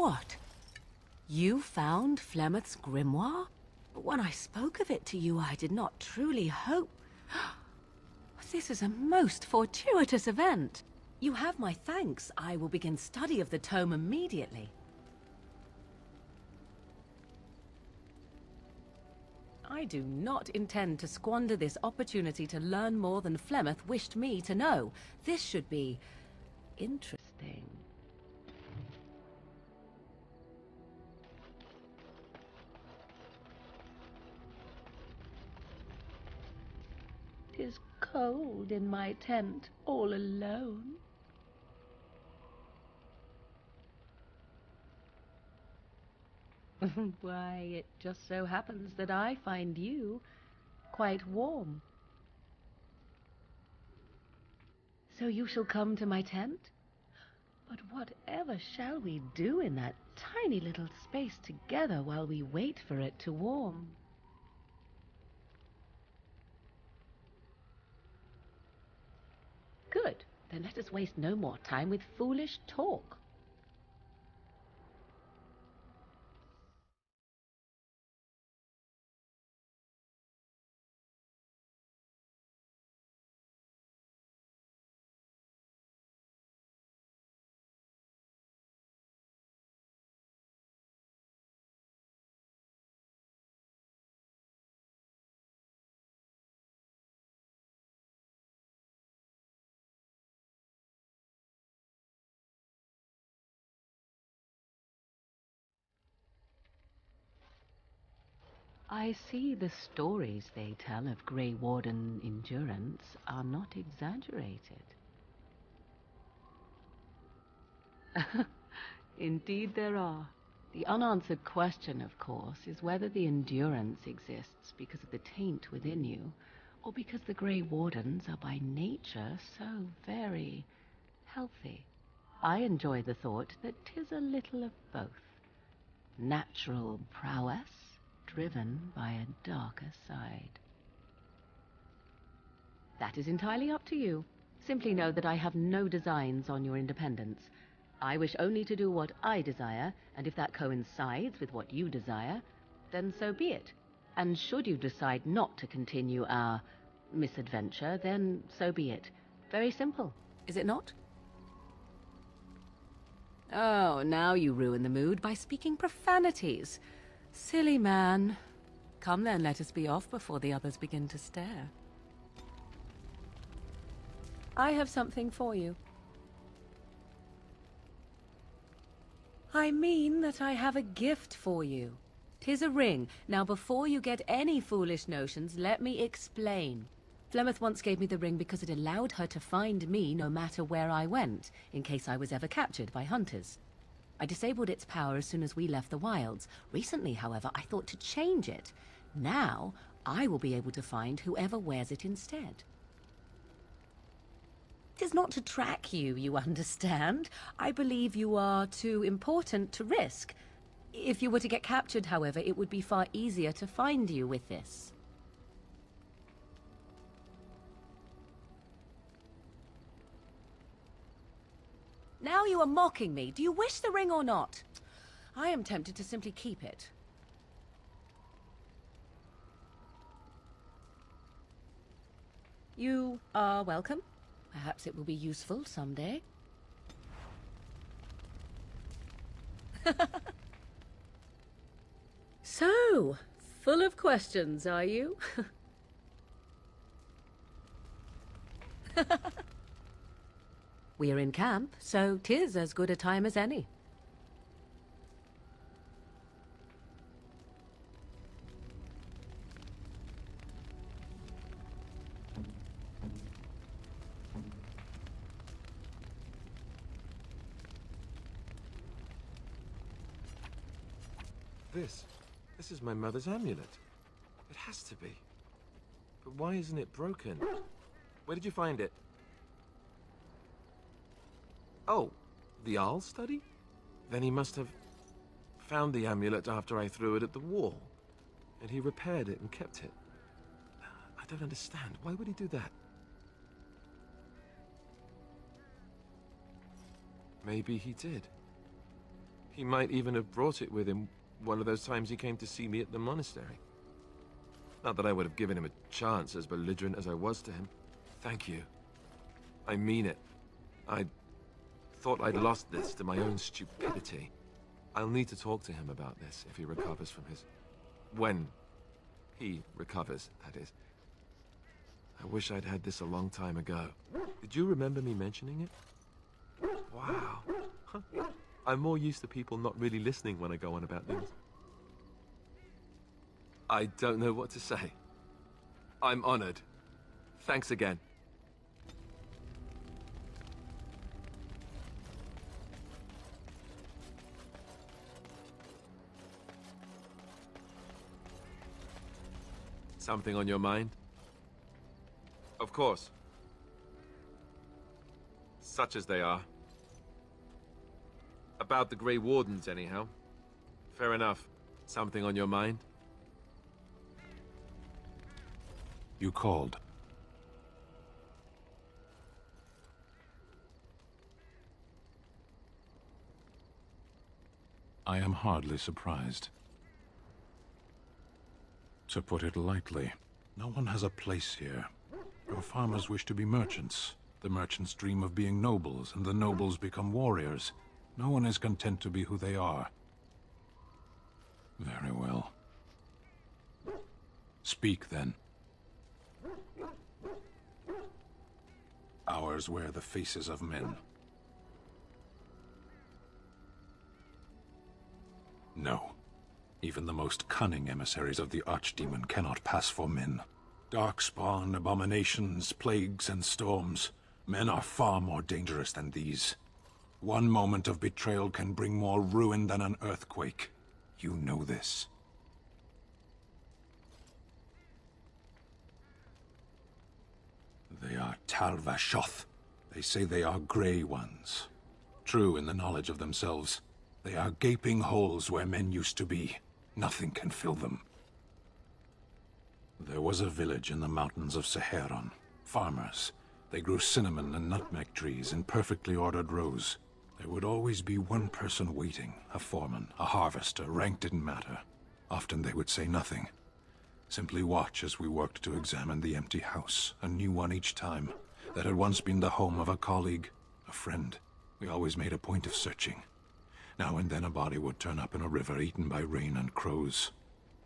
What? You found Flemeth's grimoire? But when I spoke of it to you, I did not truly hope... This is a most fortuitous event. You have my thanks. I will begin study of the tome immediately. I do not intend to squander this opportunity to learn more than Flemeth wished me to know. This should be interesting. "'Tis cold in my tent, all alone." Why, it just so happens that I find you quite warm. So you shall come to my tent? But whatever shall we do in that tiny little space together while we wait for it to warm? Good. Then let us waste no more time with foolish talk. I see the stories they tell of Grey Warden endurance are not exaggerated. Indeed there are. The unanswered question, of course, is whether the endurance exists because of the taint within you, or because the Grey Wardens are by nature so very healthy. I enjoy the thought that 'tis a little of both. Natural prowess, driven by a darker side. That is entirely up to you. Simply know that I have no designs on your independence. I wish only to do what I desire, and if that coincides with what you desire, then so be it. And should you decide not to continue our misadventure, then so be it. Very simple, is it not? Oh, now you ruin the mood by speaking profanities. Silly man. Come then, let us be off before the others begin to stare. I have something for you. I mean that I have a gift for you. 'Tis a ring. Now, before you get any foolish notions, let me explain. Flemeth once gave me the ring because it allowed her to find me no matter where I went, in case I was ever captured by hunters. I disabled its power as soon as we left the wilds. Recently, however, I thought to change it. Now, I will be able to find whoever wears it instead. It is not to track you, you understand. I believe you are too important to risk. If you were to get captured, however, it would be far easier to find you with this. Now you are mocking me. Do you wish the ring or not? I am tempted to simply keep it. You are welcome. Perhaps it will be useful someday. So, full of questions, are you? We are in camp, so 'tis as good a time as any. This is my mother's amulet. It has to be. But why isn't it broken? Where did you find it? Oh, the Arl study? Then he must have found the amulet after I threw it at the wall. And he repaired it and kept it. I don't understand. Why would he do that? Maybe he did. He might even have brought it with him one of those times he came to see me at the monastery. Not that I would have given him a chance, as belligerent as I was to him. Thank you. I mean it. I thought I'd lost this to my own stupidity. I'll need to talk to him about this if he recovers from his... When he recovers, that is. I wish I'd had this a long time ago. Did you remember me mentioning it? Wow. Huh. I'm more used to people not really listening when I go on about things. I don't know what to say. I'm honored. Thanks again. Something on your mind? Of course. Such as they are. About the Grey Wardens, anyhow. Fair enough. Something on your mind? You called. I am hardly surprised. To put it lightly, no one has a place here. Your farmers wish to be merchants. The merchants dream of being nobles, and the nobles become warriors. No one is content to be who they are. Very well. Speak, then. Ours wear the faces of men. No. Even the most cunning emissaries of the Archdemon cannot pass for men. Darkspawn, abominations, plagues, and storms. Men are far more dangerous than these. One moment of betrayal can bring more ruin than an earthquake. You know this. They are Tal Vashoth. They say they are Grey Ones. True in the knowledge of themselves. They are gaping holes where men used to be. Nothing can fill them. There was a village in the mountains of Seheron. Farmers. They grew cinnamon and nutmeg trees in perfectly ordered rows. There would always be one person waiting, a foreman, a harvester, rank didn't matter. Often they would say nothing. Simply watch as we worked to examine the empty house, a new one each time, that had once been the home of a colleague, a friend. We always made a point of searching. Now and then a body would turn up in a river eaten by rain and crows.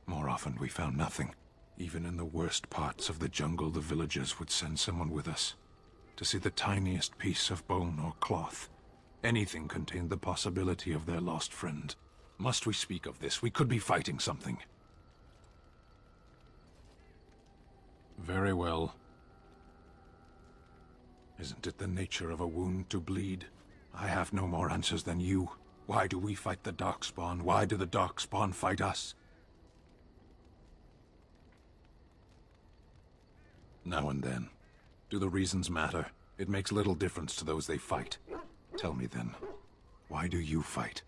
More often we found nothing. Even in the worst parts of the jungle, the villagers would send someone with us to see the tiniest piece of bone or cloth. Anything contained the possibility of their lost friend. Must we speak of this? We could be fighting something. Very well. Isn't it the nature of a wound to bleed? I have no more answers than you. Why do we fight the Darkspawn? Why do the Darkspawn fight us? Now and then. Do the reasons matter? It makes little difference to those they fight. Tell me then, why do you fight?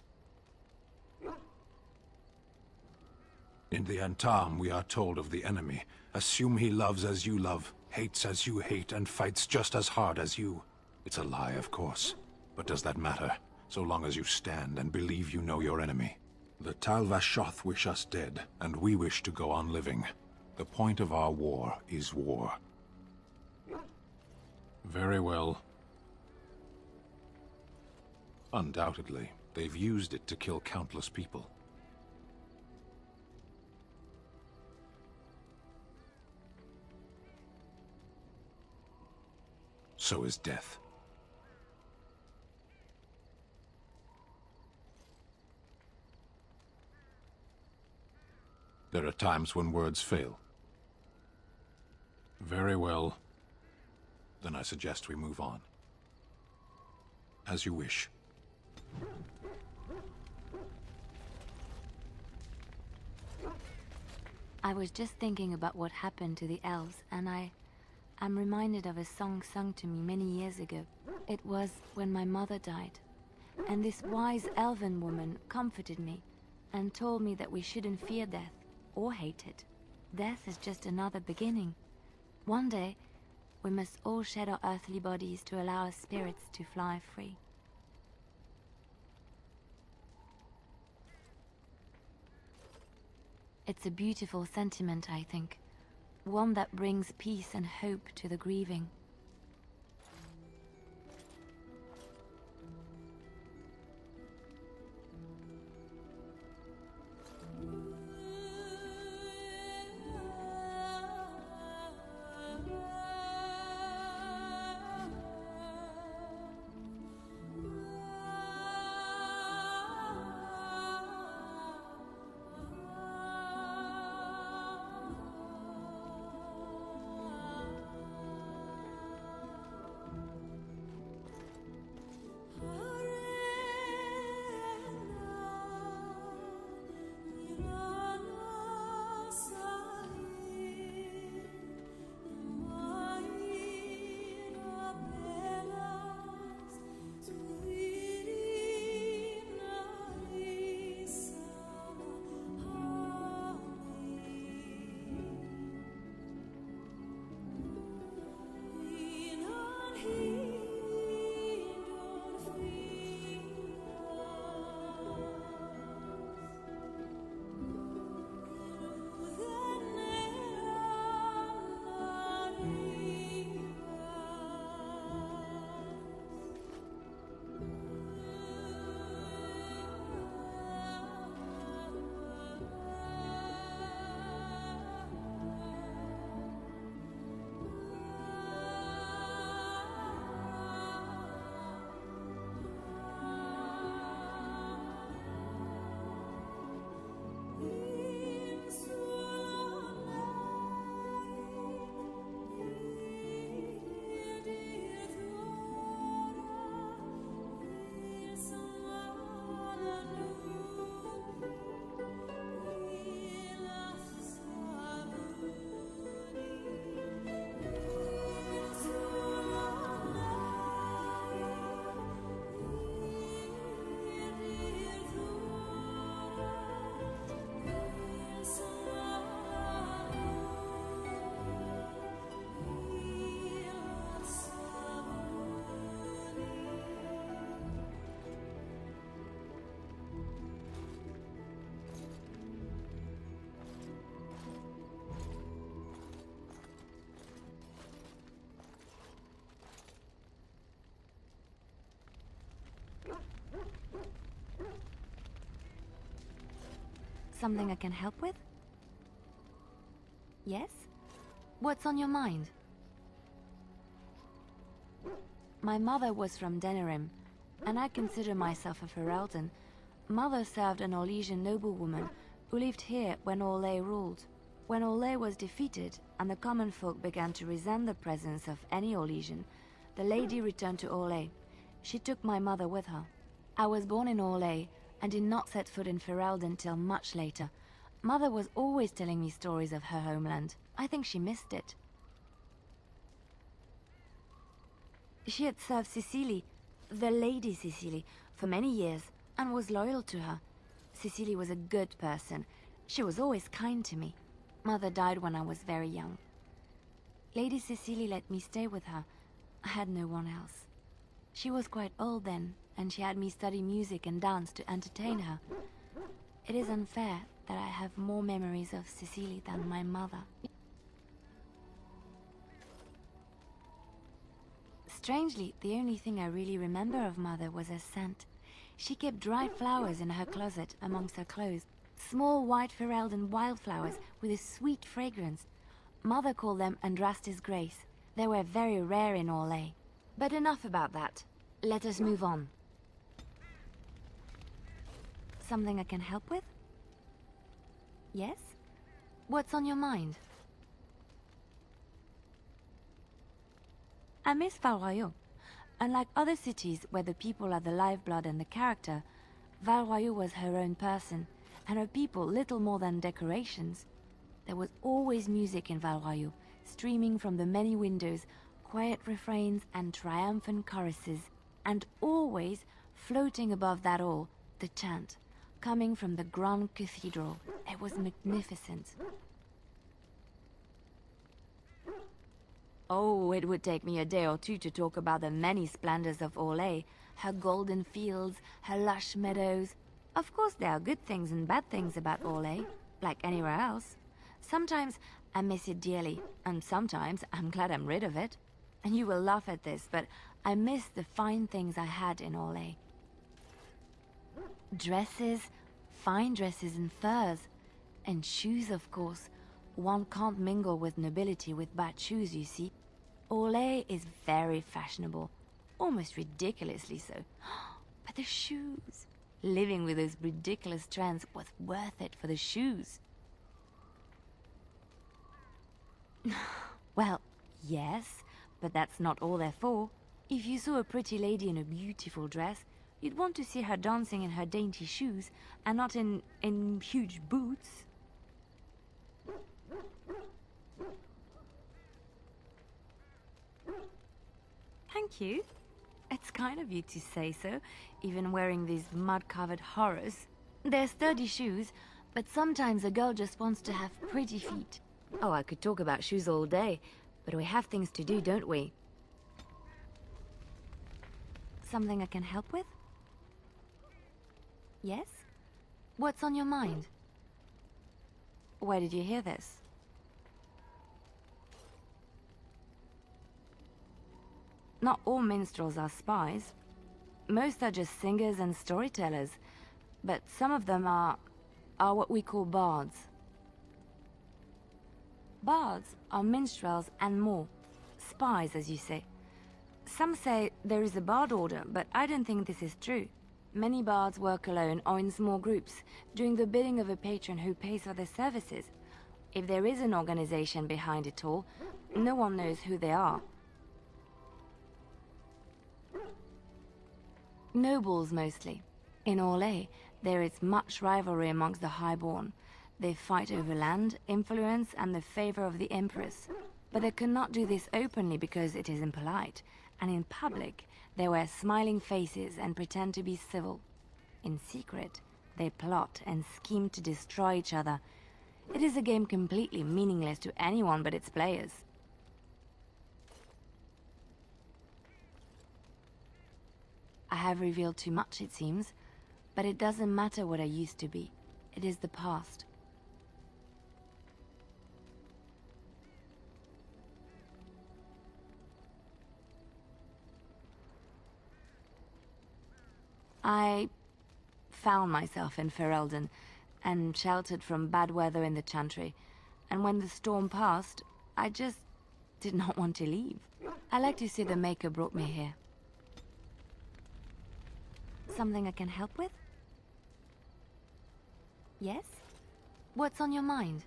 In the Antam, we are told of the enemy. Assume he loves as you love, hates as you hate, and fights just as hard as you. It's a lie, of course. But does that matter? So long as you stand and believe you know your enemy. The Tal Vashoth wish us dead, and we wish to go on living. The point of our war is war. Very well. Undoubtedly, they've used it to kill countless people. So is death. There are times when words fail. Very well. Then I suggest we move on. As you wish. I was just thinking about what happened to the elves, and I'm reminded of a song sung to me many years ago. It was when my mother died, and this wise elven woman comforted me and told me that we shouldn't fear death or hate it. Death is just another beginning. One day, we must all shed our earthly bodies to allow our spirits to fly free. It's a beautiful sentiment, I think. One that brings peace and hope to the grieving. Something I can help with? Yes? What's on your mind? My mother was from Denerim, and I consider myself a Ferelden. Mother served an Orlesian noblewoman who lived here when Orlais ruled. When Orlais was defeated and the common folk began to resent the presence of any Orlesian, the lady returned to Orlais. She took my mother with her. I was born in Orlais and did not set foot in Ferelden till much later. Mother was always telling me stories of her homeland. I think she missed it. She had served Cecily, the Lady Cecily, for many years and was loyal to her. Cecily was a good person. She was always kind to me. Mother died when I was very young. Lady Cecily let me stay with her. I had no one else. She was quite old then, and she had me study music and dance to entertain her. It is unfair that I have more memories of Cecily than my mother. Strangely, the only thing I really remember of Mother was her scent. She kept dried flowers in her closet amongst her clothes. Small white Ferelden wildflowers with a sweet fragrance. Mother called them Andrastis Grace. They were very rare in Orlais. But enough about that. Let us move on. Something I can help with? Yes? What's on your mind? I miss Val Royeaux. Unlike other cities where the people are the lifeblood and the character, Val Royeaux was her own person, and her people little more than decorations. There was always music in Val Royeaux, streaming from the many windows, quiet refrains and triumphant choruses, and always, floating above that all, the chant, coming from the Grand Cathedral. It was magnificent. Oh, it would take me a day or two to talk about the many splendors of Orlais, her golden fields, her lush meadows. Of course there are good things and bad things about Orlais. like anywhere else. Sometimes I miss it dearly, and sometimes I'm glad I'm rid of it. And you will laugh at this, but I miss the fine things I had in Orlais. Dresses, fine dresses and furs. And shoes, of course. One can't mingle with nobility with bad shoes, you see. Orlais is very fashionable. Almost ridiculously so. But the shoes... Living with those ridiculous trends was worth it for the shoes. Well, yes, but that's not all they're for. If you saw a pretty lady in a beautiful dress, you'd want to see her dancing in her dainty shoes, and not in huge boots. Thank you. It's kind of you to say so, even wearing these mud-covered horrors. They're sturdy shoes, but sometimes a girl just wants to have pretty feet. Oh, I could talk about shoes all day, but we have things to do, don't we? Something I can help with? Yes? What's on your mind? Where did you hear this? Not all minstrels are spies. Most are just singers and storytellers, but some of them are what we call bards. Bards are minstrels and more. Spies, as you say. Some say there is a bard order, but I don't think this is true. Many bards work alone or in small groups, doing the bidding of a patron who pays for their services. If there is an organization behind it all, no one knows who they are. Nobles, mostly. In Orlais, there is much rivalry amongst the highborn. They fight over land, influence, and the favor of the Empress. But they cannot do this openly because it is impolite, and in public, they wear smiling faces and pretend to be civil. In secret, they plot and scheme to destroy each other. It is a game completely meaningless to anyone but its players. I have revealed too much, it seems, but it doesn't matter what I used to be. It is the past. I found myself in Ferelden and sheltered from bad weather in the Chantry, and when the storm passed, I just did not want to leave. I like to see the Maker brought me here. Something I can help with? Yes? What's on your mind?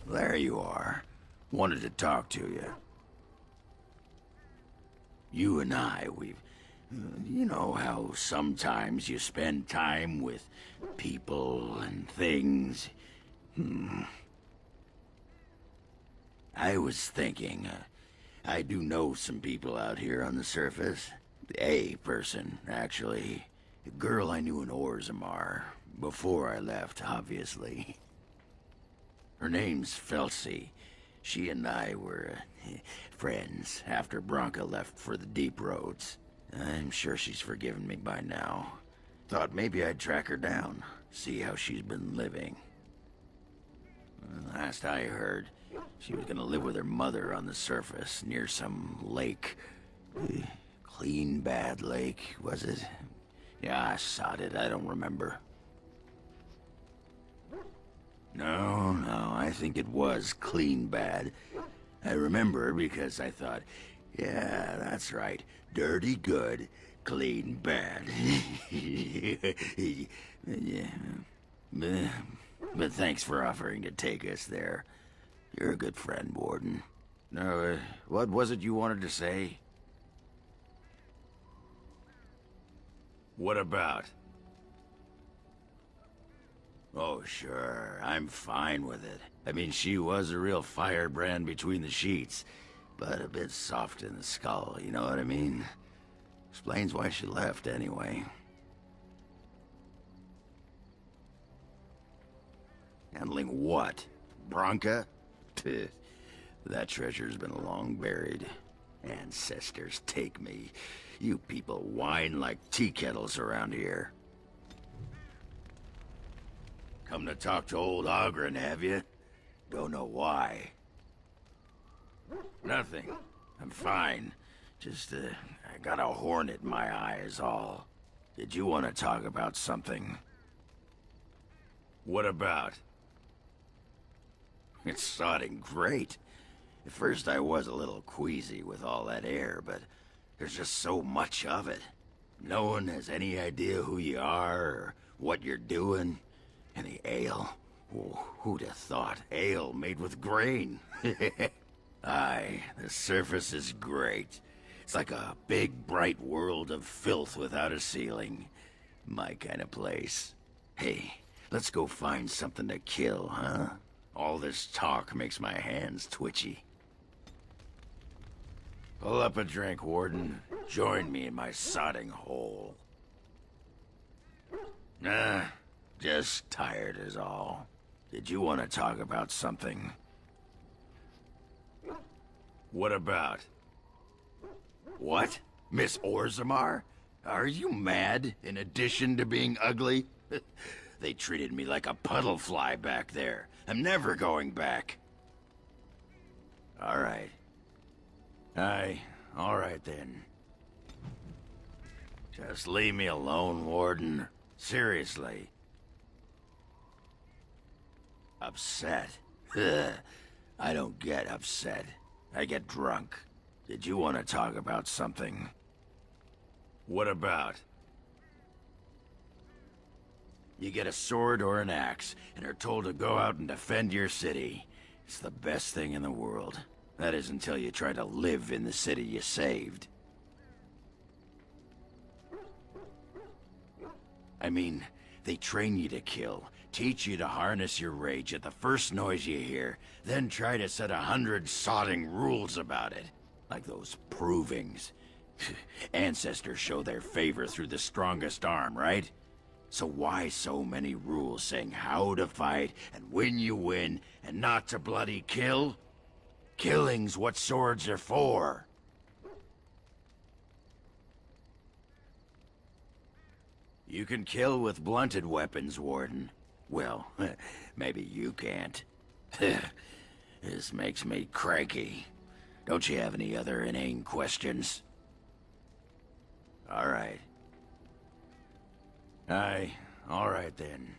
There you are. Wanted to talk to you. You and I, you know how sometimes you spend time with people and things. I was thinking, I do know some people out here on the surface. A person, actually. A girl I knew in Orzammar. Before I left, obviously. Her name's Felsi. She and I were friends after Branka left for the Deep Roads. I'm sure she's forgiven me by now. Thought maybe I'd track her down, see how she's been living. Last I heard, she was gonna live with her mother on the surface near some lake. Clean Bad Lake, was it? Yeah, I sod it, I don't remember. No, I think it was Clean Bad. I remember because I thought, yeah, that's right. Dirty good, clean bad. Yeah. But thanks for offering to take us there. You're a good friend, Warden. No, what was it you wanted to say? What about? Oh, sure. I'm fine with it. I mean, she was a real firebrand between the sheets, but a bit soft in the skull, you know what I mean? Explains why she left, anyway. Handling what? Branka? That treasure's been long buried. Ancestors take me. You people whine like tea kettles around here. Come to talk to old Ogren, have you? Don't know why. Nothing. I'm fine. Just, I got a hornet in my eye is all. Did you want to talk about something? What about? It's sodding great. At first I was a little queasy with all that air, but there's just so much of it. No one has any idea who you are or what you're doing. And the ale. Oh, who'd have thought? Ale made with grain. Aye, the surface is great. It's like a big, bright world of filth without a ceiling. My kind of place. Hey, let's go find something to kill, huh? All this talk makes my hands twitchy. Pull up a drink, Warden. Join me in my sodding hole. Nah, just tired is all. Did you want to talk about something? What about? What? Miss Orzammar? Are you mad, in addition to being ugly? They treated me like a puddle fly back there. I'm never going back. All right. All right then. Just leave me alone, Warden. Seriously. Upset? I don't get upset. I get drunk. Did you want to talk about something? What about? You get a sword or an axe, and are told to go out and defend your city. It's the best thing in the world. That is until you try to live in the city you saved. I mean, they train you to kill, teach you to harness your rage at the first noise you hear, then try to set 100 sodding rules about it. Like those provings. Ancestors show their favor through the strongest arm, right? So why so many rules saying how to fight and when you win and not to bloody kill? Killing's what swords are for. You can kill with blunted weapons, Warden. Well, maybe you can't. This makes me cranky. Don't you have any other inane questions? All right. Aye, all right then.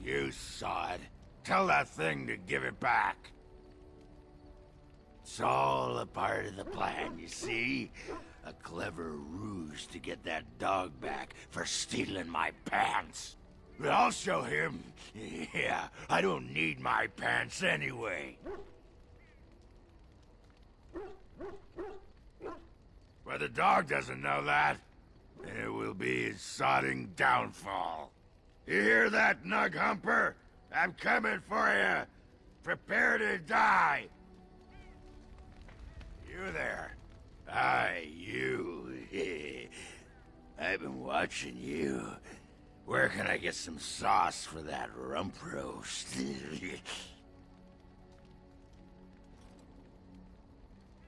You sod. Tell that thing to give it back. It's all a part of the plan, you see? A clever ruse to get that dog back for stealing my pants. But I'll show him. Yeah, I don't need my pants anyway. But the dog doesn't know that. And it will be his sodding downfall. You hear that, Nug Humper? I'm coming for you. Prepare to die. You there. Aye, you. I've been watching you. Where can I get some sauce for that rump roast?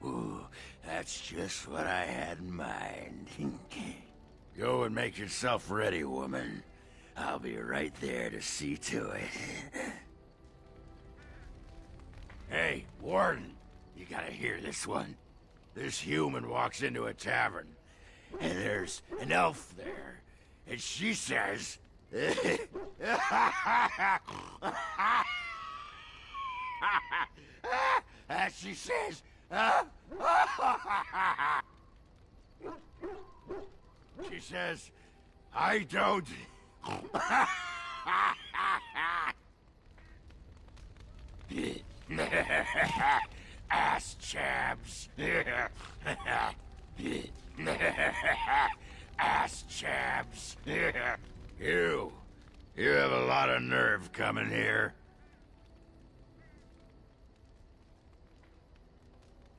Ooh, that's just what I had in mind. Go and make yourself ready, woman. I'll be right there to see to it. Hey, Warden, you gotta hear this one. This human walks into a tavern, and there's an elf there, and she says... she says... she says, I don't... Ass chabs. Ass chabs. You have a lot of nerve coming here.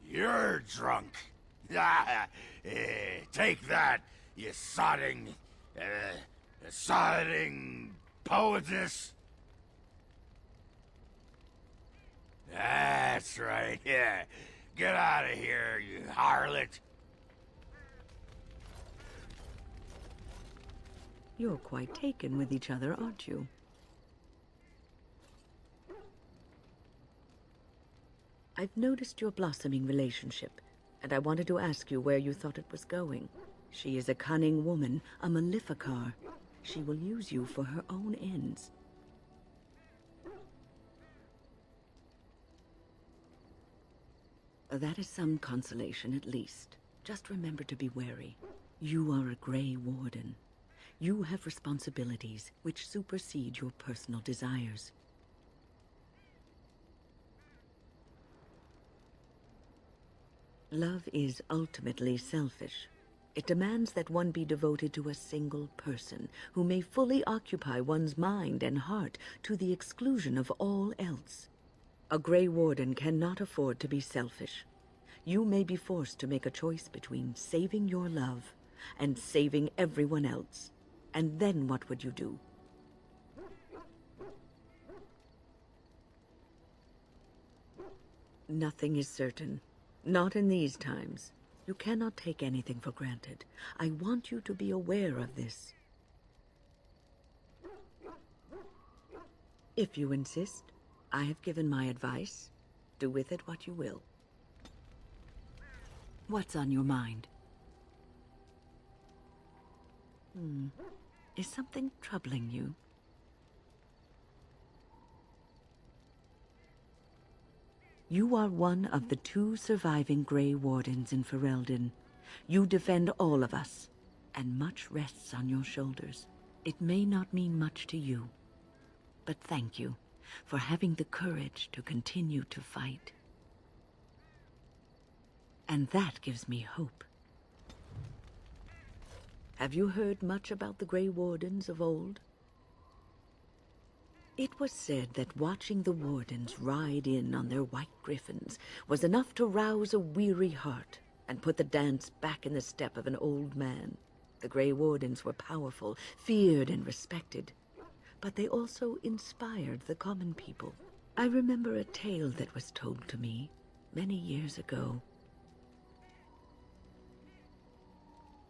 You're drunk. Take that, you sodding poetess. That's right, yeah. Get out of here, you harlot. You're quite taken with each other, aren't you? I've noticed your blossoming relationship, and I wanted to ask you where you thought it was going. She is a cunning woman, a Maleficar. She will use you for her own ends. That is some consolation, at least. Just remember to be wary. You are a Grey Warden. You have responsibilities which supersede your personal desires. Love is ultimately selfish. It demands that one be devoted to a single person who may fully occupy one's mind and heart to the exclusion of all else. A Grey Warden cannot afford to be selfish. You may be forced to make a choice between saving your love and saving everyone else. And then what would you do? Nothing is certain. Not in these times. You cannot take anything for granted. I want you to be aware of this. If you insist, I have given my advice. Do with it what you will. What's on your mind? Is something troubling you? You are one of the 2 surviving Grey Wardens in Ferelden. You defend all of us, and much rests on your shoulders. It may not mean much to you, but thank you for having the courage to continue to fight. And that gives me hope. Have you heard much about the Grey Wardens of old? It was said that watching the Wardens ride in on their white griffins was enough to rouse a weary heart and put the dance back in the step of an old man. The Grey Wardens were powerful, feared and respected, but they also inspired the common people. I remember a tale that was told to me many years ago.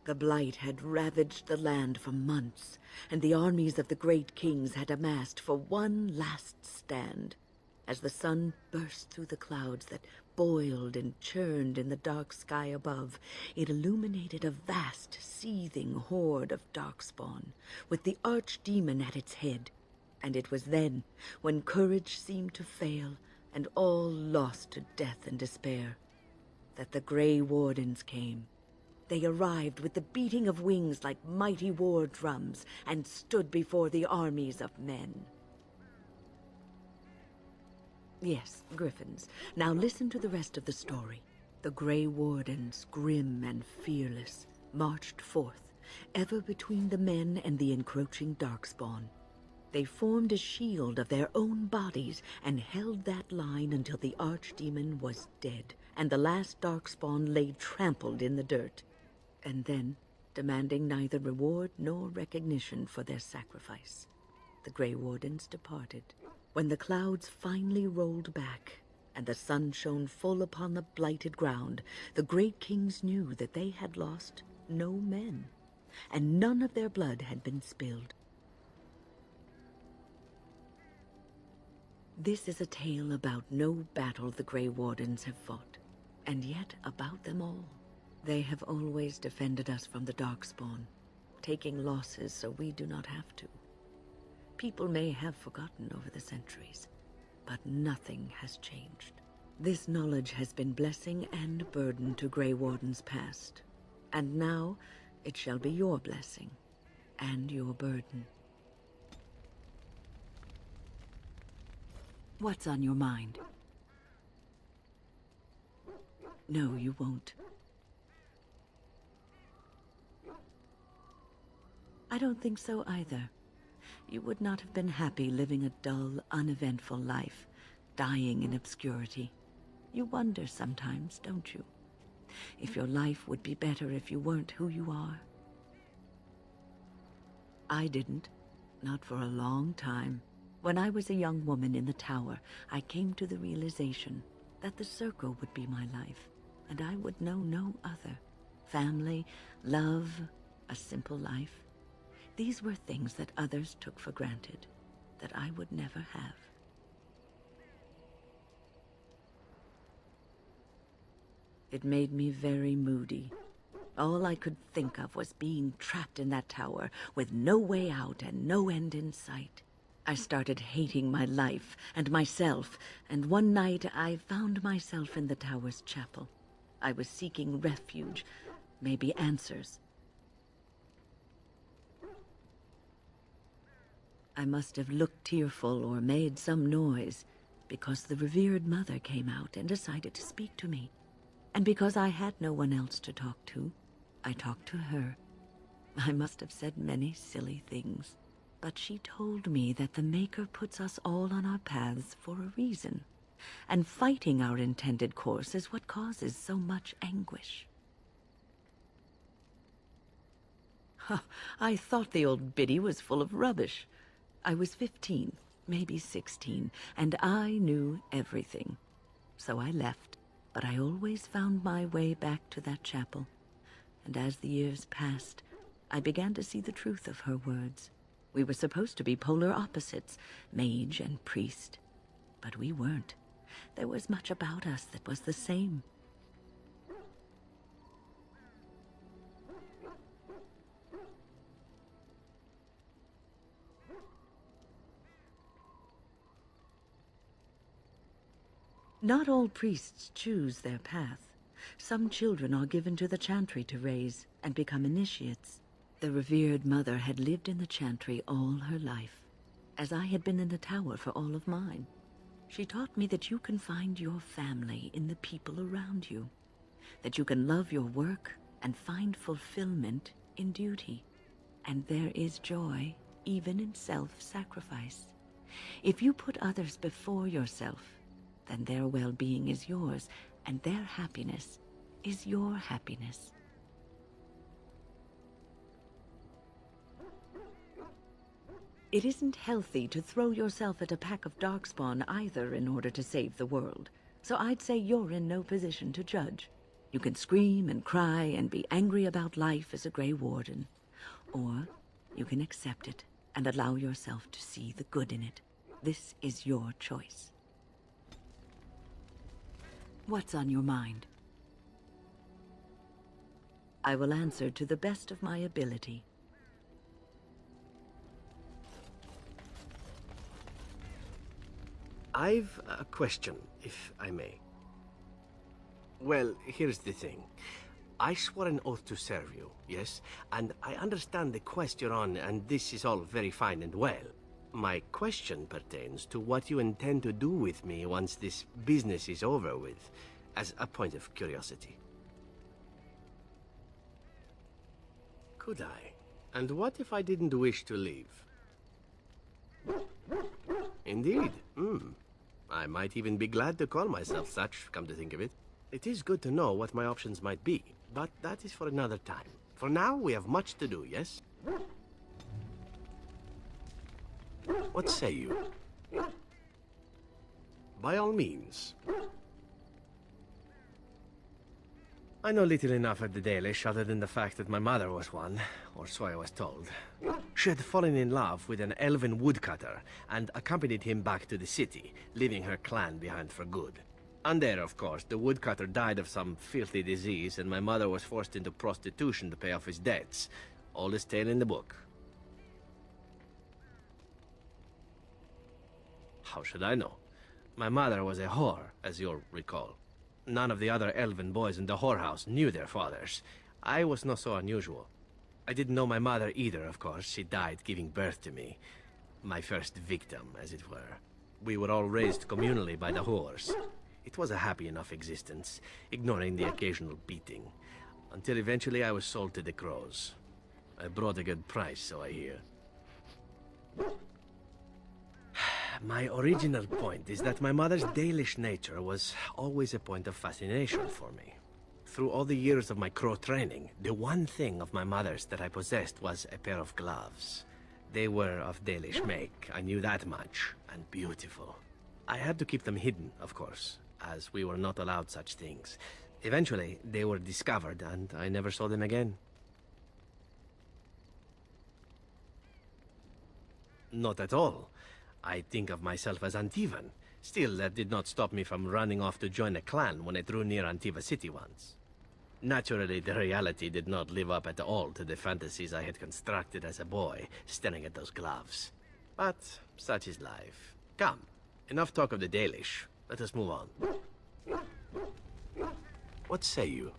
The Blight had ravaged the land for months, and the armies of the great kings had amassed for one last stand. As the sun burst through the clouds that boiled and churned in the dark sky above, it illuminated a vast, seething horde of Darkspawn, with the archdemon at its head. And it was then, when courage seemed to fail, and all lost to death and despair, that the Grey Wardens came. They arrived with the beating of wings like mighty war drums and stood before the armies of men. Yes, griffins. Now listen to the rest of the story. The Grey Wardens, grim and fearless, marched forth, ever between the men and the encroaching Darkspawn. They formed a shield of their own bodies and held that line until the archdemon was dead and the last Darkspawn lay trampled in the dirt. And then, demanding neither reward nor recognition for their sacrifice, the Grey Wardens departed. When the clouds finally rolled back, and the sun shone full upon the blighted ground, the great kings knew that they had lost no men, and none of their blood had been spilled. This is a tale about no battle the Grey Wardens have fought, and yet about them all. They have always defended us from the Darkspawn, taking losses so we do not have to. People may have forgotten over the centuries, but nothing has changed. This knowledge has been blessing and burden to Grey Wardens past, and now it shall be your blessing and your burden. What's on your mind? No, you won't. I don't think so either. You would not have been happy living a dull, uneventful life, dying in obscurity. You wonder sometimes, don't you? If your life would be better if you weren't who you are. I didn't. Not for a long time. When I was a young woman in the tower, I came to the realization that the circle would be my life, and I would know no other. Family, love, a simple life. These were things that others took for granted, that I would never have. It made me very moody. All I could think of was being trapped in that tower with no way out and no end in sight. I started hating my life and myself, and one night I found myself in the tower's chapel. I was seeking refuge, maybe answers. I must have looked tearful or made some noise, because the revered mother came out and decided to speak to me. And because I had no one else to talk to, I talked to her. I must have said many silly things, but she told me that the Maker puts us all on our paths for a reason, and fighting our intended course is what causes so much anguish. I thought the old biddy was full of rubbish. I was 15, maybe 16, and I knew everything. So I left, but I always found my way back to that chapel. And as the years passed, I began to see the truth of her words. We were supposed to be polar opposites, mage and priest. But we weren't. There was much about us that was the same. Not all priests choose their path. Some children are given to the chantry to raise and become initiates. The revered mother had lived in the chantry all her life, as I had been in the tower for all of mine. She taught me that you can find your family in the people around you, that you can love your work and find fulfillment in duty, and there is joy even in self-sacrifice. If you put others before yourself, then their well-being is yours, and their happiness is your happiness. It isn't healthy to throw yourself at a pack of darkspawn either in order to save the world, so I'd say you're in no position to judge. You can scream and cry and be angry about life as a Grey Warden, or you can accept it and allow yourself to see the good in it. This is your choice. What's on your mind? I will answer to the best of my ability. I've a question, if I may. Well, here's the thing. I swore an oath to serve you, yes? And I understand the quest you're on, and this is all very fine and well. My question pertains to what you intend to do with me once this business is over with, as a point of curiosity. Could I? And what if I didn't wish to leave? Indeed. I might even be glad to call myself such, come to think of it. It is good to know what my options might be, but that is for another time. For now, we have much to do, yes? What say you? By all means. I know little enough of the Dalish other than the fact that my mother was one, or so I was told. She had fallen in love with an elven woodcutter and accompanied him back to the city, leaving her clan behind for good. And there, of course, the woodcutter died of some filthy disease and my mother was forced into prostitution to pay off his debts. Oldest tale in the book. How should I know? My mother was a whore, as you'll recall. None of the other elven boys in the whorehouse knew their fathers. I was not so unusual. I didn't know my mother either, of course. She died giving birth to me. My first victim, as it were. We were all raised communally by the whores. It was a happy enough existence, ignoring the occasional beating. Until eventually I was sold to the crows. I brought a good price, so I hear. My original point is that my mother's Dalish nature was always a point of fascination for me. Through all the years of my crow training, the one thing of my mother's that I possessed was a pair of gloves. They were of Dalish make, I knew that much, and beautiful. I had to keep them hidden, of course, as we were not allowed such things. Eventually, they were discovered, and I never saw them again. Not at all. I think of myself as Antivan. Still, that did not stop me from running off to join a clan when I drew near Antiva City once. Naturally, the reality did not live up at all to the fantasies I had constructed as a boy, staring at those gloves. But such is life. Come, enough talk of the Dalish. Let us move on. What say you?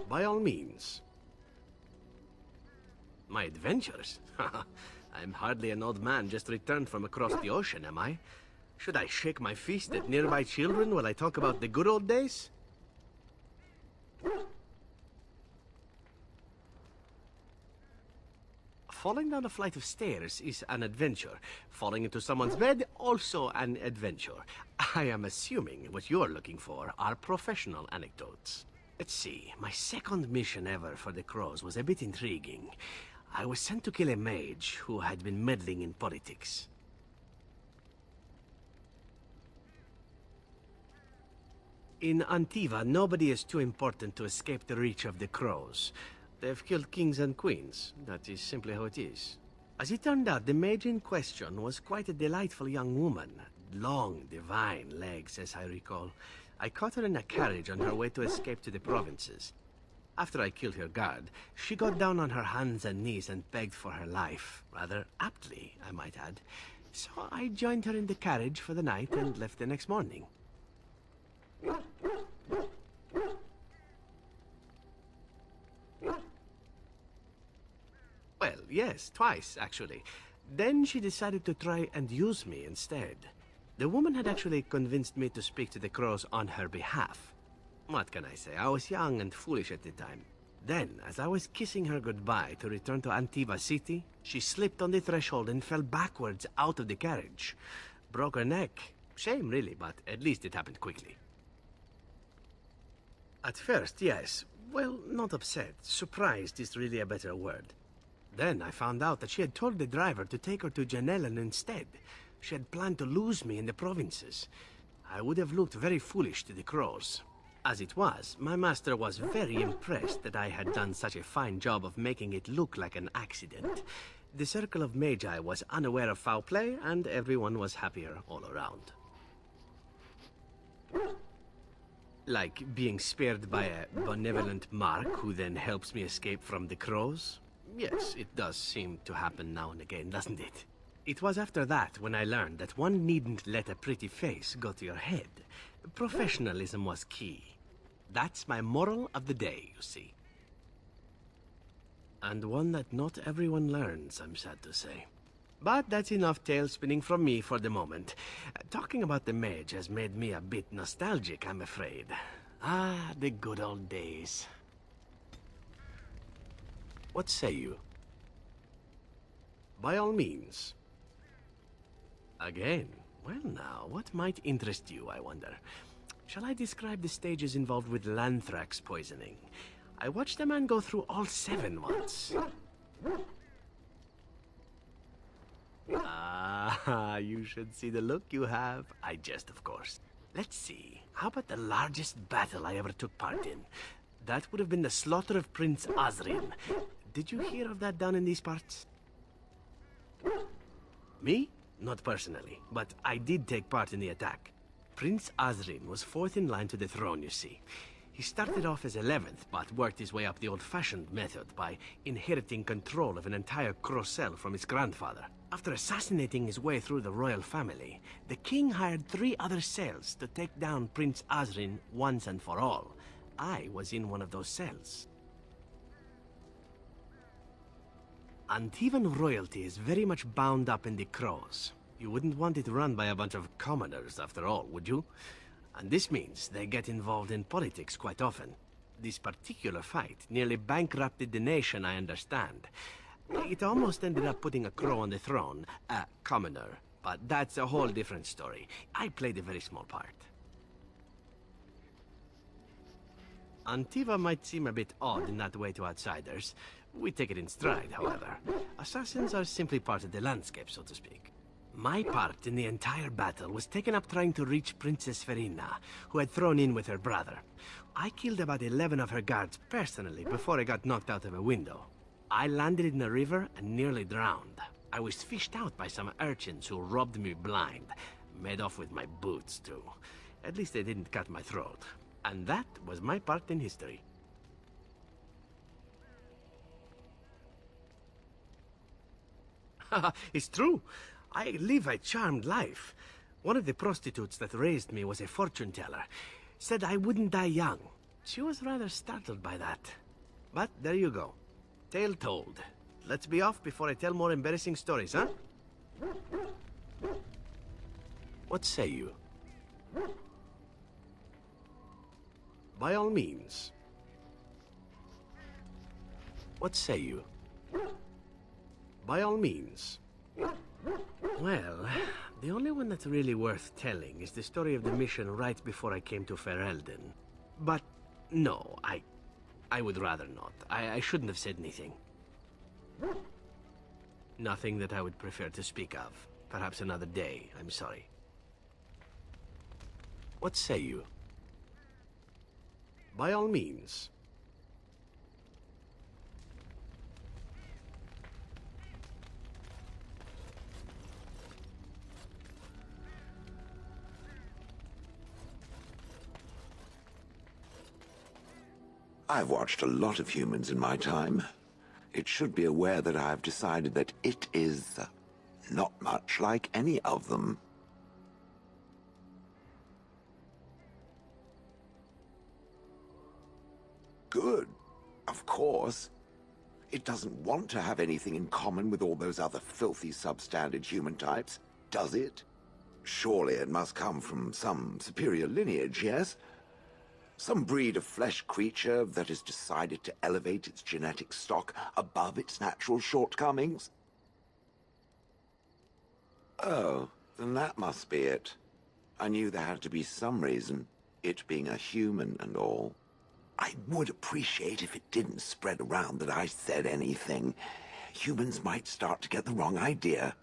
By all means. My adventures? I'm hardly an old man just returned from across the ocean, am I? Should I shake my fist at nearby children while I talk about the good old days? Falling down a flight of stairs is an adventure. Falling into someone's bed, also an adventure. I am assuming what you're looking for are professional anecdotes. Let's see, my second mission ever for the Crows was a bit intriguing. I was sent to kill a mage who had been meddling in politics. In Antiva, nobody is too important to escape the reach of the Crows. They've killed kings and queens. That is simply how it is. As it turned out, the mage in question was quite a delightful young woman. Long, divine legs, as I recall. I caught her in a carriage on her way to escape to the provinces. After I killed her guard, she got down on her hands and knees and begged for her life. Rather aptly, I might add. So I joined her in the carriage for the night and left the next morning. Well, yes, twice, actually. Then she decided to try and use me instead. The woman had actually convinced me to speak to the Crows on her behalf. What can I say? I was young and foolish at the time. Then, as I was kissing her goodbye to return to Antiva City, she slipped on the threshold and fell backwards out of the carriage. Broke her neck. Shame, really, but at least it happened quickly. At first, yes. Well, not upset. Surprised is really a better word. Then I found out that she had told the driver to take her to Janellen instead. She had planned to lose me in the provinces. I would have looked very foolish to the Crows. As it was, my master was very impressed that I had done such a fine job of making it look like an accident. The Circle of Magi was unaware of foul play, and everyone was happier all around. Like being spared by a benevolent Mark who then helps me escape from the Crows? Yes, it does seem to happen now and again, doesn't it? It was after that when I learned that one needn't let a pretty face go to your head. Professionalism was key. That's my moral of the day, you see. And one that not everyone learns, I'm sad to say. But that's enough tale spinning from me for the moment. Talking about the mage has made me a bit nostalgic, I'm afraid. Ah, the good old days. What say you? By all means. Again? Well now, what might interest you, I wonder? Shall I describe the stages involved with Lanthrax poisoning? I watched a man go through all 7 once. Ah, you should see the look you have. I jest, of course. Let's see. How about the largest battle I ever took part in? That would have been the slaughter of Prince Azrin. Did you hear of that down in these parts? Me? Not personally, but I did take part in the attack. Prince Azrin was 4th in line to the throne, you see. He started off as 11th, but worked his way up the old-fashioned method by inheriting control of an entire Crocell from his grandfather. After assassinating his way through the royal family, the king hired 3 other cells to take down Prince Azrin once and for all. I was in one of those cells. Antivan royalty is very much bound up in the Crows. You wouldn't want it run by a bunch of commoners, after all, would you? And this means they get involved in politics quite often. This particular fight nearly bankrupted the nation, I understand. It almost ended up putting a Crow on the throne, a commoner. But that's a whole different story. I played a very small part. Antiva might seem a bit odd in that way to outsiders, We take it in stride, however. Assassins are simply part of the landscape, so to speak. My part in the entire battle was taken up trying to reach Princess Verina, who had thrown in with her brother. I killed about 11 of her guards personally before I got knocked out of a window. I landed in the river and nearly drowned. I was fished out by some urchins who robbed me blind. Made off with my boots, too. At least they didn't cut my throat. And that was my part in history. It's true. I live a charmed life. One of the prostitutes that raised me was a fortune teller. Said I wouldn't die young. She was rather startled by that. But there you go. Tale told. Let's be off before I tell more embarrassing stories, huh? What say you? By all means. What say you? By all means. Well, the only one that's really worth telling is the story of the mission right before I came to Ferelden. But no, I would rather not. I shouldn't have said anything. Nothing that I would prefer to speak of. Perhaps another day, I'm sorry. What say you? By all means. I've watched a lot of humans in my time. It should be aware that I've decided that it is not much like any of them. Good, of course. It doesn't want to have anything in common with all those other filthy substandard human types, does it? Surely it must come from some superior lineage, yes? Some breed of flesh creature that has decided to elevate its genetic stock above its natural shortcomings? Oh, then that must be it. I knew there had to be some reason, it being a human and all. I would appreciate if it didn't spread around that I said anything. Humans might start to get the wrong idea.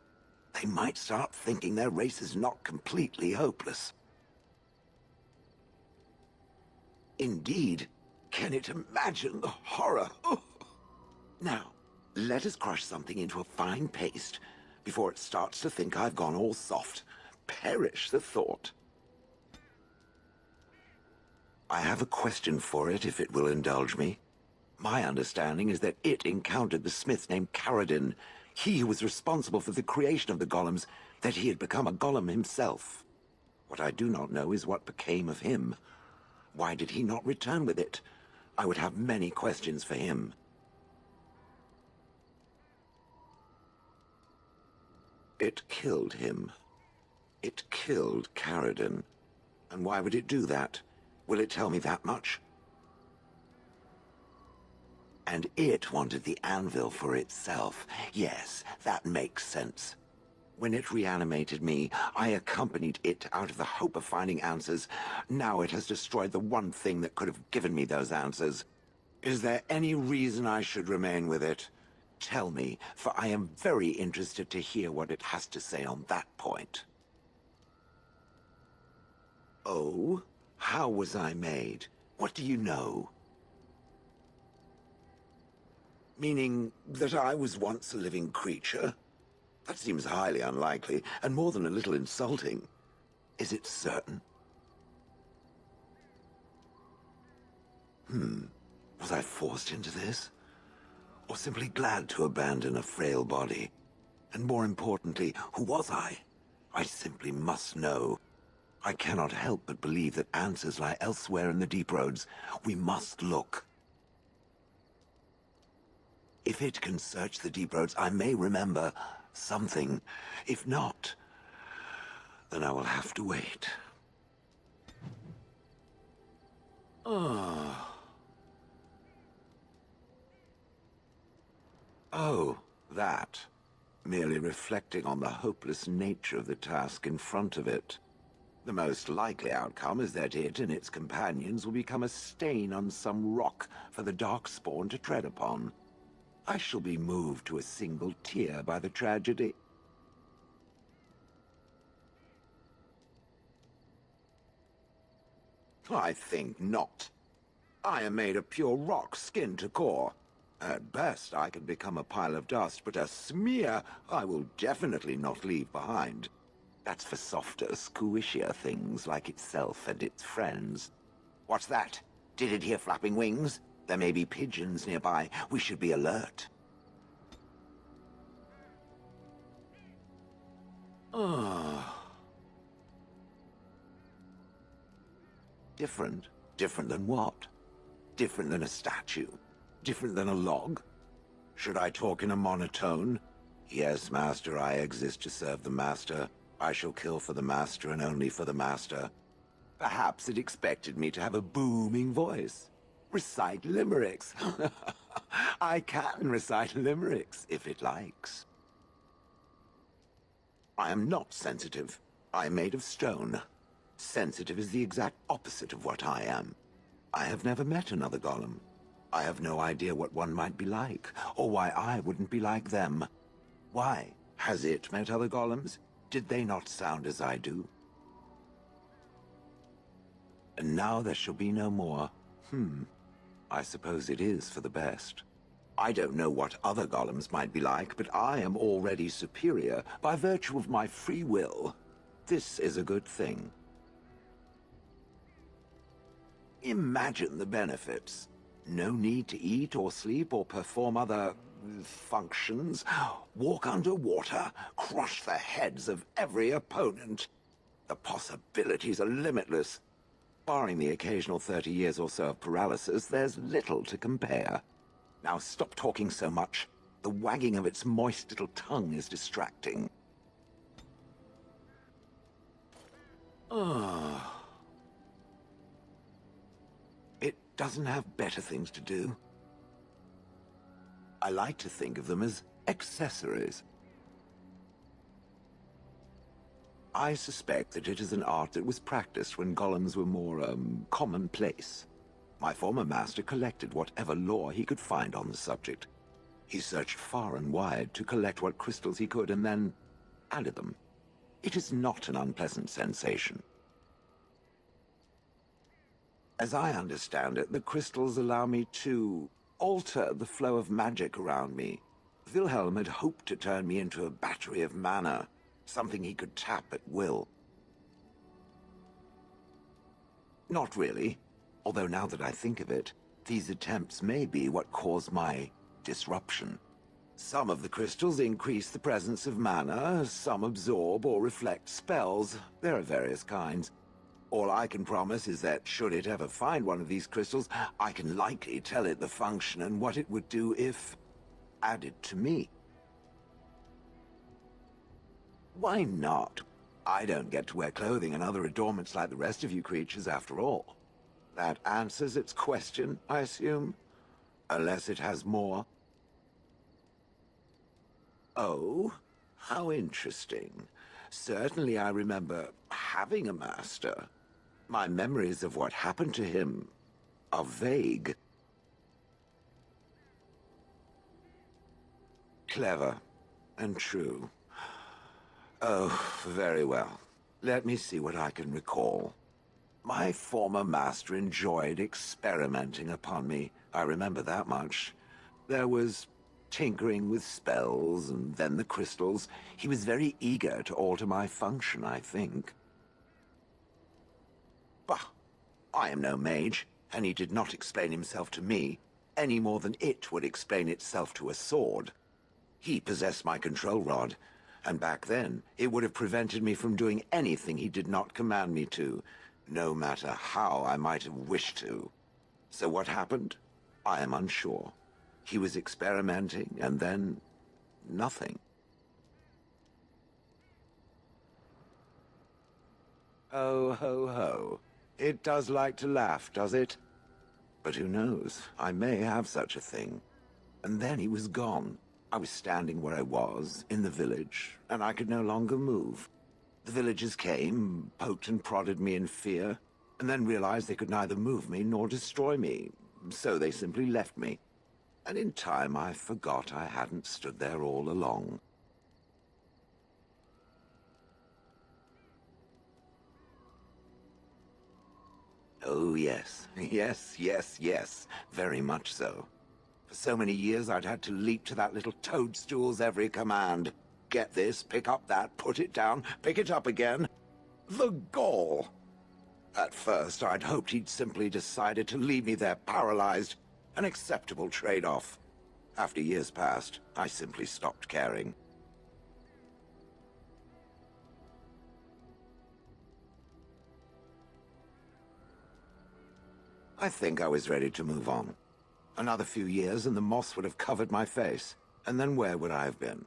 They might start thinking their race is not completely hopeless. Indeed. Can it imagine the horror? Oh. Now, let us crush something into a fine paste before it starts to think I've gone all soft. Perish the thought. I have a question for it, if it will indulge me. My understanding is that it encountered the smith named Caradin, he who was responsible for the creation of the golems, that he had become a golem himself. What I do not know is what became of him. Why did he not return with it? I would have many questions for him. It killed him. It killed Caradin. And why would it do that? Will it tell me that much? And it wanted the anvil for itself. Yes, that makes sense. When it reanimated me, I accompanied it out of the hope of finding answers. Now it has destroyed the one thing that could have given me those answers. Is there any reason I should remain with it? Tell me, for I am very interested to hear what it has to say on that point. Oh? How was I made? What do you know? Meaning that I was once a living creature? That seems highly unlikely, and more than a little insulting. Is it certain? Was I forced into this? Or simply glad to abandon a frail body? And more importantly, who was I? I simply must know. I cannot help but believe that answers lie elsewhere in the deep roads. We must look. If it can search the deep roads, I may remember something. If not, then I will have to wait. Oh, that. Merely reflecting on the hopeless nature of the task in front of it. The most likely outcome is that it and its companions will become a stain on some rock for the Darkspawn to tread upon. I shall be moved to a single tear by the tragedy. I think not. I am made of pure rock, skin to core. At best, I can become a pile of dust, but a smear I will definitely not leave behind. That's for softer, squishier things like itself and its friends. What's that? Did it hear flapping wings? There may be pigeons nearby. We should be alert. Ah. Different? Different than what? Different than a statue? Different than a log? Should I talk in a monotone? Yes, Master, I exist to serve the Master. I shall kill for the Master and only for the Master. Perhaps it expected me to have a booming voice. Recite limericks. I can recite limericks, if it likes. I am not sensitive. I am made of stone. Sensitive is the exact opposite of what I am. I have never met another golem. I have no idea what one might be like, or why I wouldn't be like them. Why? Has it met other golems? Did they not sound as I do? And now there shall be no more. I suppose it is for the best. I don't know what other golems might be like, but I am already superior by virtue of my free will. This is a good thing. Imagine the benefits. No need to eat or sleep or perform other functions. Walk underwater, crush the heads of every opponent. The possibilities are limitless. Barring the occasional 30 years or so of paralysis, there's little to compare. Now stop talking so much. The wagging of its moist little tongue is distracting. It doesn't have better things to do. I like to think of them as accessories. I suspect that it is an art that was practiced when golems were more, commonplace. My former master collected whatever lore he could find on the subject. He searched far and wide to collect what crystals he could and then added them. It is not an unpleasant sensation. As I understand it, the crystals allow me to alter the flow of magic around me. Wilhelm had hoped to turn me into a battery of mana, something he could tap at will. Not really, although now that I think of it, these attempts may be what caused my disruption. Some of the crystals increase the presence of mana, some absorb or reflect spells. There are various kinds. All I can promise is that, should it ever find one of these crystals, I can likely tell it the function and what it would do if added to me. Why not? I don't get to wear clothing and other adornments like the rest of you creatures, after all. That answers its question, I assume? Unless it has more. Oh, how interesting. Certainly I remember having a master. My memories of what happened to him are vague. Clever and true. Oh, very well. Let me see what I can recall. My former master enjoyed experimenting upon me. I remember that much. There was tinkering with spells, and then the crystals. He was very eager to alter my function, I think. Bah! I am no mage, and he did not explain himself to me, any more than it would explain itself to a sword. He possessed my control rod, and back then, it would have prevented me from doing anything he did not command me to, no matter how I might have wished to. So what happened? I am unsure. He was experimenting, and then nothing. Ho, ho, ho. It does like to laugh, does it? But who knows? I may have such a thing. And then he was gone. I was standing where I was, in the village, and I could no longer move. The villagers came, poked and prodded me in fear, and then realized they could neither move me nor destroy me, so they simply left me. And in time I forgot I hadn't stood there all along. Oh, yes. Yes, yes, yes. Very much so. For so many years, I'd had to leap to that little toadstool's every command. Get this, pick up that, put it down, pick it up again. The gall! At first, I'd hoped he'd simply decided to leave me there paralyzed. An acceptable trade-off. After years passed, I simply stopped caring. I think I was ready to move on. Another few years and the moss would have covered my face. And then where would I have been?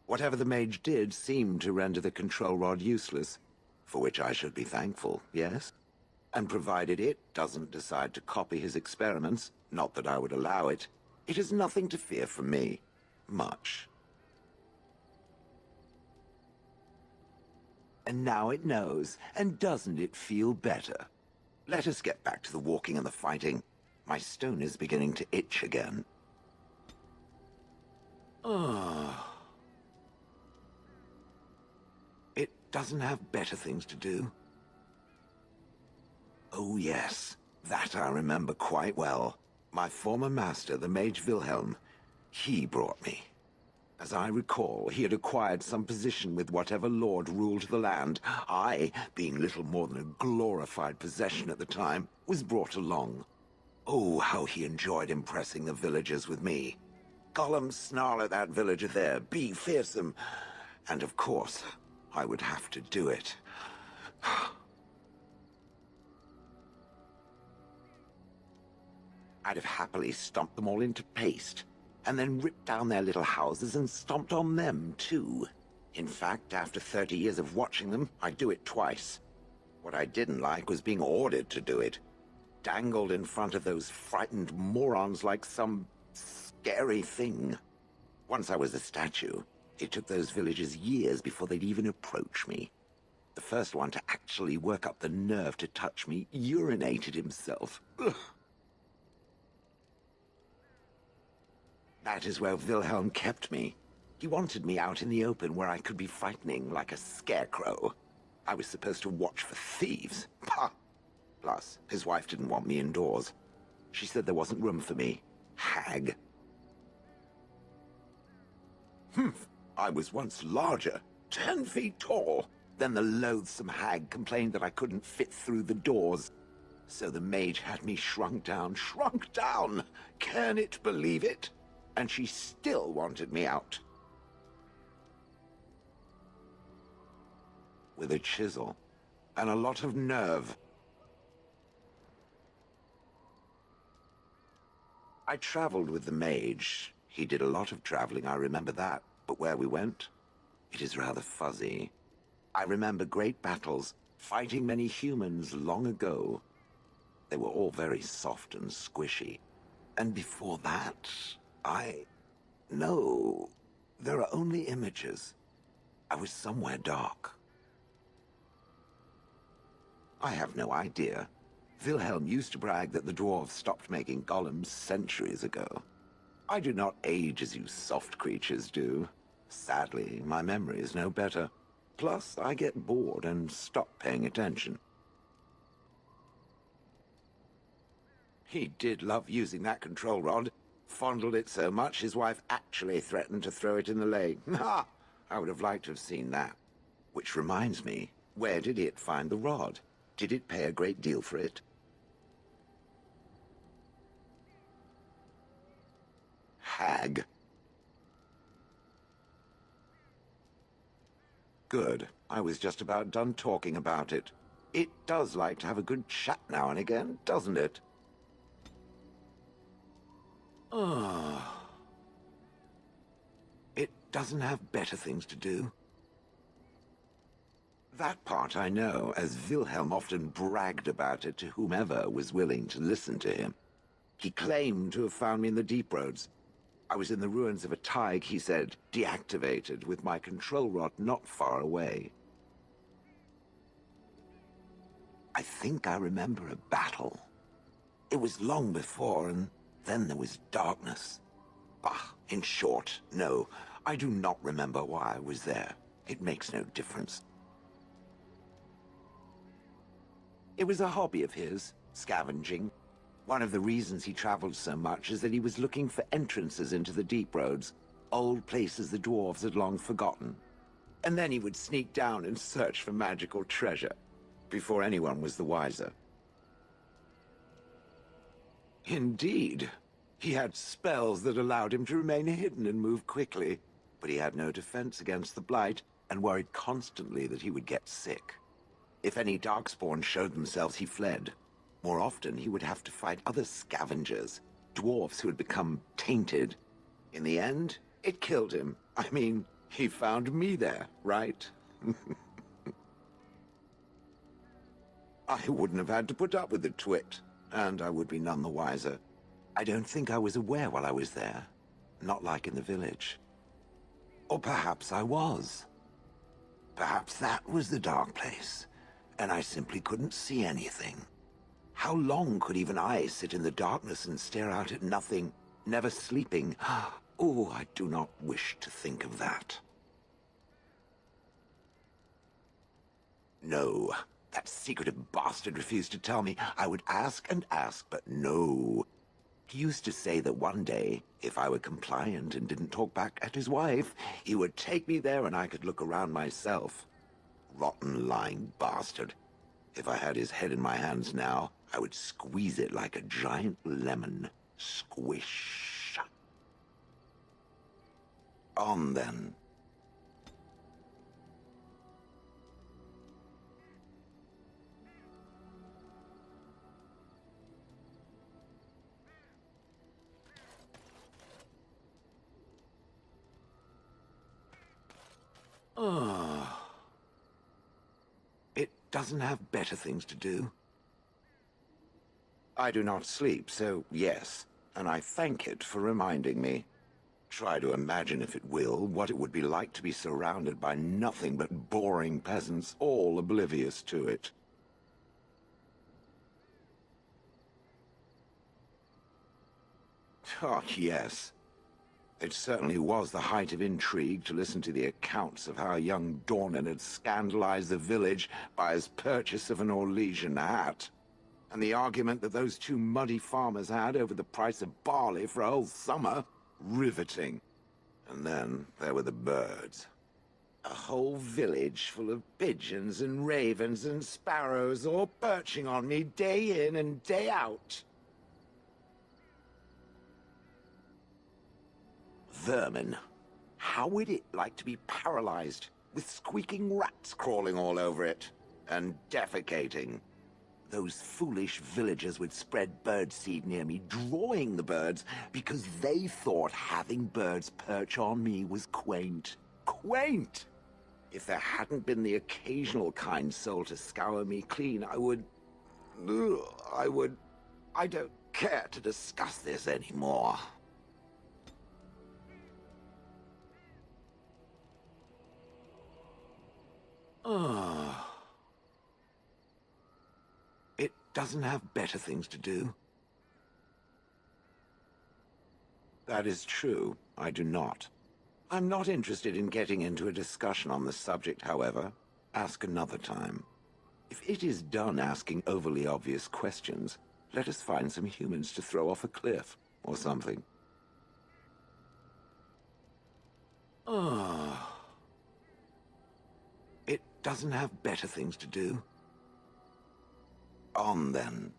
Whatever the mage did seemed to render the control rod useless, for which I should be thankful, yes? And provided it doesn't decide to copy his experiments, not that I would allow it, it has nothing to fear from me. Much. And now it knows, and doesn't it feel better? Let us get back to the walking and the fighting. My stone is beginning to itch again. It doesn't have better things to do. Oh yes, that I remember quite well. My former master, the Mage Wilhelm, he brought me. As I recall, he had acquired some position with whatever lord ruled the land. I, being little more than a glorified possession at the time, was brought along. Oh, how he enjoyed impressing the villagers with me. Gollum snarl at that villager there, be fearsome. And of course, I would have to do it. I'd have happily stomped them all into paste, and then ripped down their little houses and stomped on them, too. In fact, after 30 years of watching them, I'd do it twice. What I didn't like was being ordered to do it. Dangled in front of those frightened morons like some scary thing. Once I was a statue, it took those villagers years before they'd even approach me. The first one to actually work up the nerve to touch me urinated himself. Ugh. That is where Wilhelm kept me. He wanted me out in the open where I could be frightening like a scarecrow. I was supposed to watch for thieves. Pah! Plus, his wife didn't want me indoors. She said there wasn't room for me. Hag. Humph! I was once larger, 10 feet tall. Then the loathsome hag complained that I couldn't fit through the doors. So the mage had me shrunk down. Shrunk down! Can it believe it? And she still wanted me out. With a chisel. And a lot of nerve. I traveled with the mage. He did a lot of traveling, I remember that. But where we went, it is rather fuzzy. I remember great battles, fighting many humans long ago. They were all very soft and squishy. And before that, No, there are only images. I was somewhere dark. I have no idea. Wilhelm used to brag that the dwarves stopped making golems centuries ago. I do not age as you soft creatures do. Sadly, my memory is no better. Plus, I get bored and stop paying attention. He did love using that control rod. Fondled it so much, his wife actually threatened to throw it in the lake. Ha! I would have liked to have seen that. Which reminds me, where did it find the rod? Did it pay a great deal for it? Hag. Good. I was just about done talking about it. It does like to have a good chat now and again, doesn't it? It doesn't have better things to do. That part I know, as Wilhelm often bragged about it to whomever was willing to listen to him. He claimed to have found me in the Deep Roads. I was in the ruins of a Tig, he said, deactivated, with my control rod not far away. I think I remember a battle. It was long before, and then there was darkness. Bah, in short, no. I do not remember why I was there. It makes no difference. It was a hobby of his, scavenging. One of the reasons he traveled so much is that he was looking for entrances into the deep roads, old places the dwarves had long forgotten. And then he would sneak down and search for magical treasure, before anyone was the wiser. Indeed. He had spells that allowed him to remain hidden and move quickly, but he had no defense against the Blight, and worried constantly that he would get sick. If any Darkspawn showed themselves, he fled. More often, he would have to fight other scavengers, dwarves who had become tainted. In the end, it killed him. I mean, he found me there, right? I wouldn't have had to put up with the twit, and I would be none the wiser. I don't think I was aware while I was there. Not like in the village. Or perhaps I was. Perhaps that was the dark place, and I simply couldn't see anything. How long could even I sit in the darkness and stare out at nothing, never sleeping? Oh, I do not wish to think of that. No, that secretive bastard refused to tell me. I would ask and ask, but no. He used to say that one day, if I were compliant and didn't talk back at his wife, he would take me there and I could look around myself. Rotten, lying bastard. If I had his head in my hands now, I would squeeze it like a giant lemon. Squish. On then. It doesn't have better things to do. I do not sleep, so yes, and I thank it for reminding me. Try to imagine, if it will, what it would be like to be surrounded by nothing but boring peasants, all oblivious to it. Oh, yes. It certainly was the height of intrigue to listen to the accounts of how young Dornan had scandalized the village by his purchase of an Orlesian hat. And the argument that those two muddy farmers had over the price of barley for a whole summer. Riveting. And then there were the birds. A whole village full of pigeons and ravens and sparrows all perching on me day in and day out. Vermin. How would it like to be paralyzed, with squeaking rats crawling all over it, and defecating? Those foolish villagers would spread birdseed near me, drawing the birds, because they thought having birds perch on me was quaint. Quaint! If there hadn't been the occasional kind soul to scour me clean, I don't care to discuss this anymore. It doesn't have better things to do. That is true. I do not. I'm not interested in getting into a discussion on the subject, however. Ask another time. If it is done asking overly obvious questions, let us find some humans to throw off a cliff, or something. It doesn't have better things to do. On then.